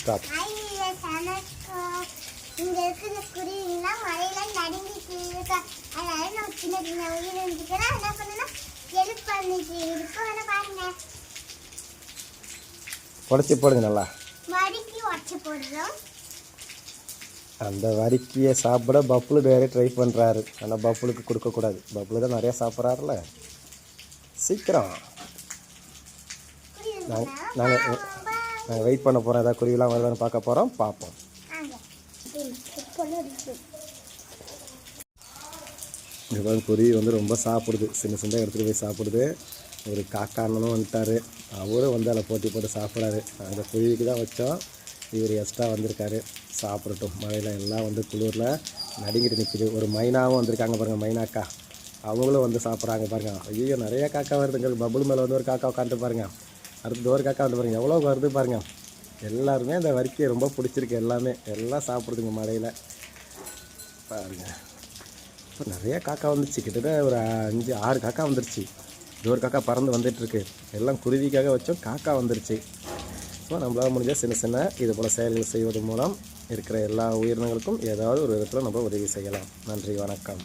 Stop. இங்க இருக்கிற குருவிலாம் மழையில நடுங்கிட்டு இருக்கா. அதனால நம்ம சின்ன சின்ன உயிர் இருந்துக்கிறோம். என்ன பண்ணணும், ஹெல்ப் பண்ணிட்டு இருக்கோம். வேணா பாருங்க, உடச்சி போடுங்க நல்லா. வரிக்கி உடச்சி போடுறோம். அந்த வரிக்கியை சாப்பிட பப்புளு வேறு ட்ரை பண்ணுறாரு. ஆனால் பப்புளுக்கு கொடுக்கக்கூடாது. பப்புளு தான் நிறையா சாப்பிட்றாருல. சீக்கிரம் நாங்கள் வெயிட் பண்ண போகிறோம். ஏதாவது குருவிலாம் வருதான்னு பார்க்க போகிறோம். பார்ப்போம். இப்போ குருவி வந்து ரொம்ப சாப்பிடுது. சின்ன சின்ன எடுத்துகிட்டு போய் சாப்பிடுது. ஒரு காக்கானனும் வந்துட்டார். அவரும் வந்து அதில் போட்டி போட்டு சாப்பிட்றாரு. அந்த குருவிக்கு தான் வச்சோம். இவர் எக்ஸ்ட்ரா வந்திருக்காரு. சாப்பிடட்டும். மழையில் எல்லாம் வந்து குளிரில் நடுங்கிட்டு நிற்கிது. ஒரு மைனாவும் வந்திருக்காங்க பாருங்கள், மைனாக்கா. அவங்களும் வந்து சாப்பிட்றாங்க பாருங்கள். ஐயோ, நிறையா காக்கா வருதுங்க. பபுள் மேலே வந்து ஒரு காக்கா உட்காந்து பாருங்கள். அடுத்தது ஒரு காக்கா வந்து பாருங்கள், எவ்வளோ வருது பாருங்கள். எல்லாருமே இந்த வரிக்கையை ரொம்ப பிடிச்சிருக்கு. எல்லாம் சாப்பிடுதுங்க மழையில் பாருங்கள். இப்போ நிறையா காக்கா வந்துருச்சு. கிட்டத்தட்ட ஒரு 5-6 காக்கா வந்துருச்சு. இது ஒரு காக்கா பறந்து வந்துட்டுருக்கு. எல்லாம் குருவிக்காக வச்சோம், காக்கா வந்துருச்சு. ஸோ நம்மளால் முடிஞ்ச சின்ன சின்ன இது போல் செயல்கள் செய்வதன் மூலம் இருக்கிற எல்லா உயிரினங்களுக்கும் ஏதாவது ஒரு விதத்தில் நம்ம உதவி செய்யலாம். நன்றி, வணக்கம்.